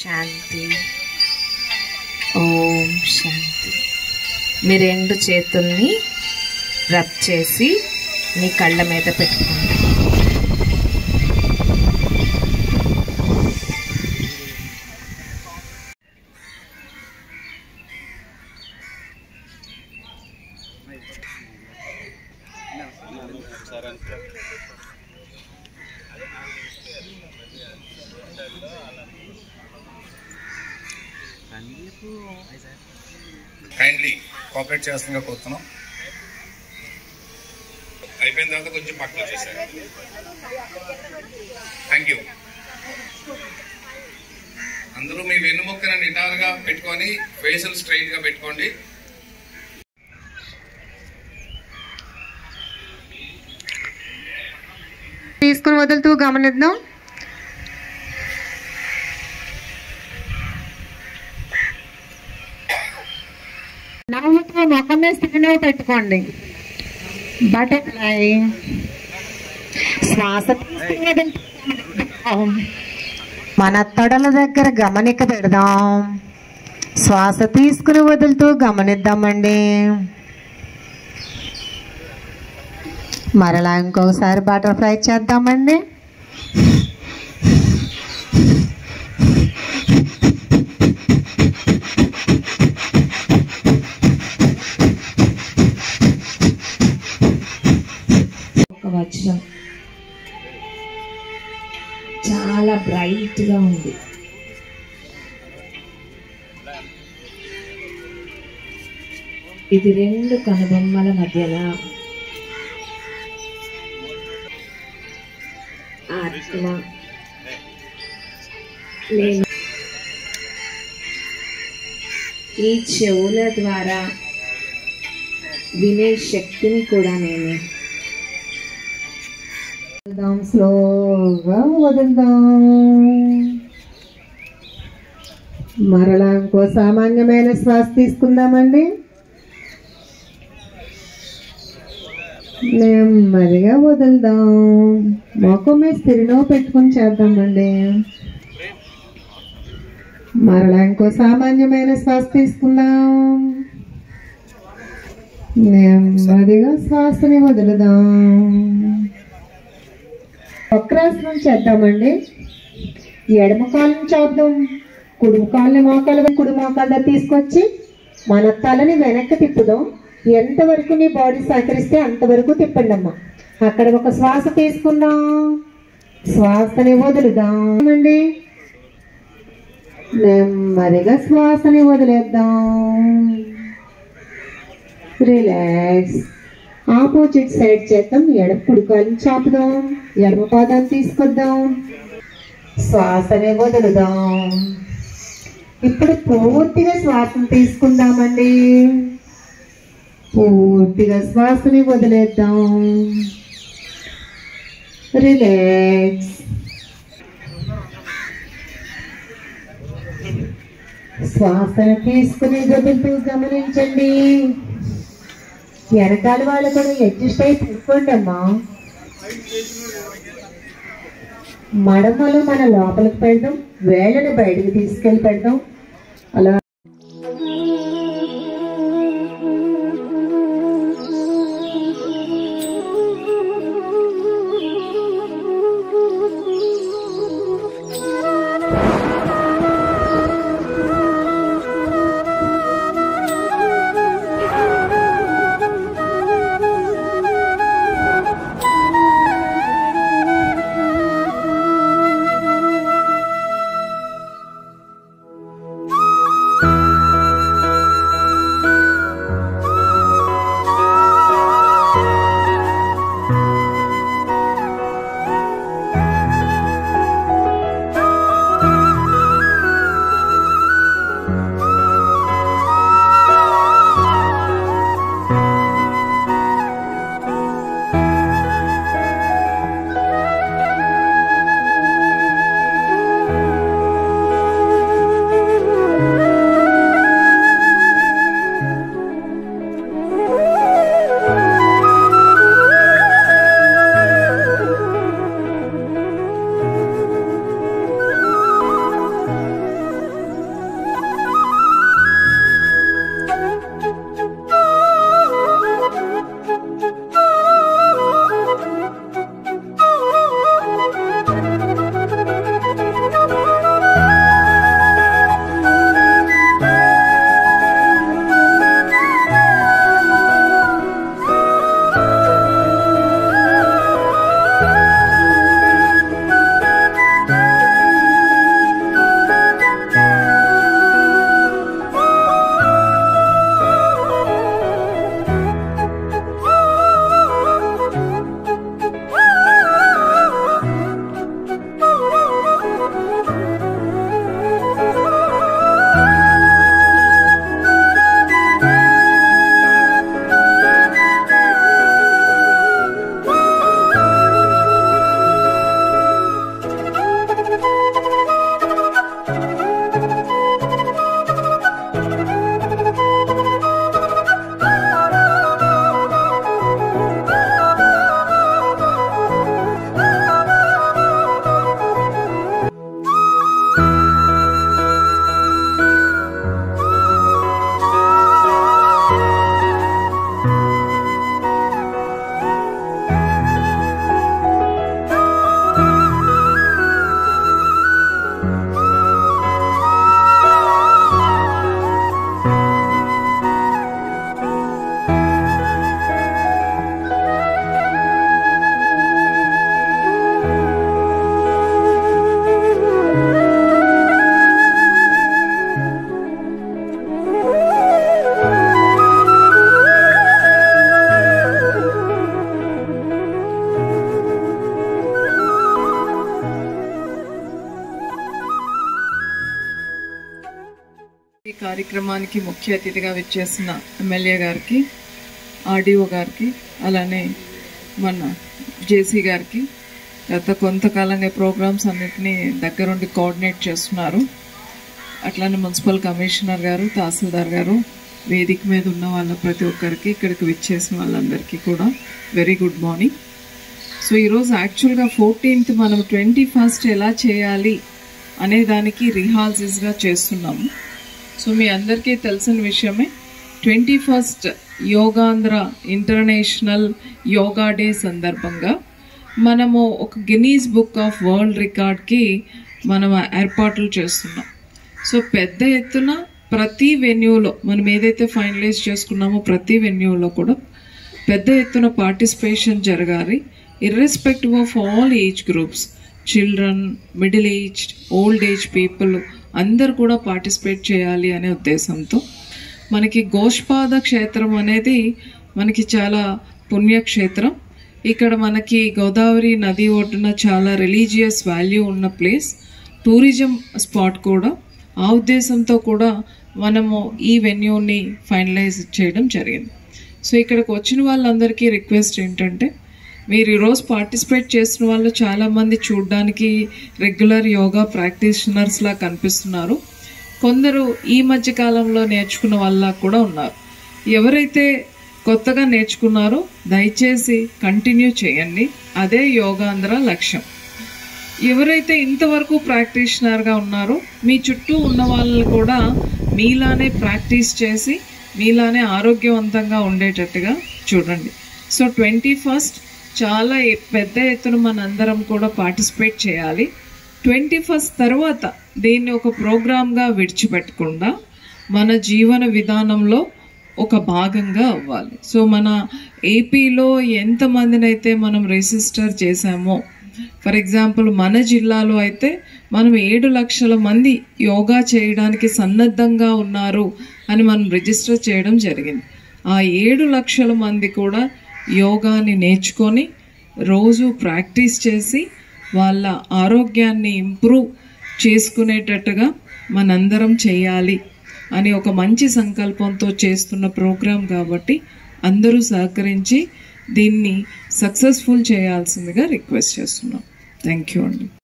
శాంతి. ఓం శాంతి. మీ రెండు చేతుల్ని రబ్ చేసి మీ కళ్ళ మీద పెట్టుకోండి. కైండ్లీ కోఆపరేట్ చేస్తుందిగా కోరుతున్నాం. అయిపోయిన తర్వాత కొంచెం పక్కన వచ్చేసారు. Thank you. అందరూ మీ వెన్నుముక్కను నిటారుగా పెట్టుకొని ఫేసులు స్ట్రైట్ గా పెట్టుకోండి. తీసుకుని వదులుతూ గమనిద్దాం. నవ్వుతూ ముఖమే స్థితిలో పెట్టుకోండి. బటర్ఫ్లై. శ్వాస మన తొడల దగ్గర గమనిక పెడదాం. శ్వాస తీసుకుని వదులుతూ గమనిద్దామండి. మరలా ఇంకొకసారి బటర్ఫ్లై చేద్దామండి. వచనం చాలా బ్రైట్ గా ఉంది. ఇది రెండు కనుబొమ్మల మధ్యన ఆత్మ నేను ఈ చెవుల ద్వారా వినే శక్తిని కూడా నేనే. స్లోగా వదులుదాం. మరలా ఇంకో సామాన్యమైన శ్వాస తీసుకుందామండి. నెమ్మదిగా వదులుదాం. మొఖమే స్థిరిలో పెట్టుకుని చేద్దామండి. మరలా ఇంకో సామాన్యమైన శ్వాస తీసుకుందాం. నెమ్మదిగా శ్వాసని వదులుదాం. వక్రాసనం చేద్దామండి. ఎడమ కాళ్ళని చాపుదాం. కుడి కాళ్ళని కుడి మోకాళ్ళ తీసుకొచ్చి మన తలని వెనక్కి తిప్పుదాం. ఎంతవరకు నీ బాడీ సహకరిస్తే అంతవరకు తిప్పండి అమ్మా. అక్కడ ఒక శ్వాస తీసుకుందాం. శ్వాసని వదులుదాం అండి. నెమ్మదిగా శ్వాసని వదిలేద్దాం. రిలాక్స్. ఆపోజిట్ సైడ్ చేద్దాం. కుడి కాళ్ళని చాపుదాం. ఎడమ పాదాన్ని తీసుకొద్దాం. శ్వాసని వదులుదాం. ఇప్పుడు పూర్తిగా శ్వాసను తీసుకుందామండి. పూర్తిగా శ్వాసని వదిలేద్దాం. రిలాక్స్. శ్వాసను తీసుకుని వదులుతూ గమనించండి. వెనకాల వాళ్ళు కూడా అడ్జస్ట్ అయి తీసుకోండి అమ్మా. మడమలు మన లోపలికి పెడదాం. వేళ్ళని బయటకు తీసుకెళ్ళి పెడదాం. అలా ఈ కార్యక్రమానికి ముఖ్య అతిథిగా విచ్చేసిన ఎమ్మెల్యే గారికి, ఆర్డీఓ గారికి, అలానే మన జేసీ గారికి గత కొంతకాలంగా ప్రోగ్రామ్స్ అన్నిటినీ దగ్గరుండి కోఆర్డినేట్ చేస్తున్నారు. అట్లానే మున్సిపల్ కమిషనర్ గారు, తహసీల్దార్ గారు, వేదిక మీద ఉన్న వాళ్ళ ప్రతి ఒక్కరికి, ఇక్కడికి విచ్చేసిన వాళ్ళందరికీ కూడా వెరీ గుడ్ మార్నింగ్. సో ఈరోజు యాక్చువల్గా 14th మనం 21st ఎలా చేయాలి అనే దానికి రిహార్సల్స్గా చేస్తున్నాము. సో మీ అందరికీ తెలిసిన విషయమే, 21st Yogandhra international yoga day సందర్భంగా మనము ఒక గిన్నీస్ బుక్ ఆఫ్ వరల్డ్ రికార్డ్కి మనం ఏర్పాట్లు చేస్తున్నాం. సో పెద్ద ఎత్తున ప్రతి వెన్యూలో మనం ఏదైతే ఫైనలైజ్ చేసుకున్నామో ప్రతి వెన్యూలో కూడా పెద్ద ఎత్తున పార్టిసిపేషన్ జరగాలి. Irrespective of all age groups, children, middle aged, old age people అందరు కూడా పార్టిసిపేట్ చేయాలి అనే ఉద్దేశంతో మనకి గోష్పాద క్షేత్రం అనేది మనకి చాలా పుణ్యక్షేత్రం. ఇక్కడ మనకి గోదావరి నది ఒడ్డున చాలా రిలీజియస్ వాల్యూ ఉన్న ప్లేస్, టూరిజం స్పాట్ కూడా. ఆ ఉద్దేశంతో కూడా మనము ఈ వెన్యూని ఫైనలైజ్ చేయడం జరిగింది. సో ఇక్కడికి వచ్చిన వాళ్ళందరికీ రిక్వెస్ట్ ఏంటంటే, మీరు ఈరోజు పార్టిసిపేట్ చేసిన వాళ్ళు చాలామంది చూడడానికి రెగ్యులర్ యోగా ప్రాక్టీషనర్స్లా కనిపిస్తున్నారు. కొందరు ఈ మధ్య కాలంలో నేర్చుకున్న వాళ్ళ కూడా ఉన్నారు. ఎవరైతే కొత్తగా నేర్చుకున్నారో దయచేసి కంటిన్యూ చేయండి. అదే యోగాంధ్ర లక్ష్యం. ఎవరైతే ఇంతవరకు ప్రాక్టీషనర్గా ఉన్నారో మీ చుట్టూ ఉన్న వాళ్ళని కూడా మీలానే ప్రాక్టీస్ చేసి మీలానే ఆరోగ్యవంతంగా ఉండేటట్టుగా చూడండి. సో 21st చాలా పెద్ద ఎత్తున మనందరం కూడా పార్టిసిపేట్ చేయాలి. 21st తర్వాత దీన్ని ఒక ప్రోగ్రామ్గా విడిచిపెట్టకుండా మన జీవన విధానంలో ఒక భాగంగా అవ్వాలి. సో మన ఏపీలో ఎంతమందినైతే మనం రిజిస్టర్ చేశామో, ఫర్ ఎగ్జాంపుల్ మన జిల్లాలో అయితే మనం 7 లక్షల మంది యోగా చేయడానికి సన్నద్ధంగా ఉన్నారు అని మనం రిజిస్టర్ చేయడం జరిగింది. ఆ 7 లక్షల మంది కూడా యోగాని నేర్చుకొని రోజు ప్రాక్టీస్ చేసి వాళ్ళ ఆరోగ్యాన్ని ఇంప్రూవ్ చేసుకునేటట్టుగా మనందరం చేయాలి అని ఒక మంచి సంకల్పంతో చేస్తున్న ప్రోగ్రాం కాబట్టి అందరూ సహకరించి దీన్ని సక్సెస్ఫుల్ చేయాల్సిందిగా రిక్వెస్ట్ చేస్తున్నాం. థ్యాంక్ యూ అండి.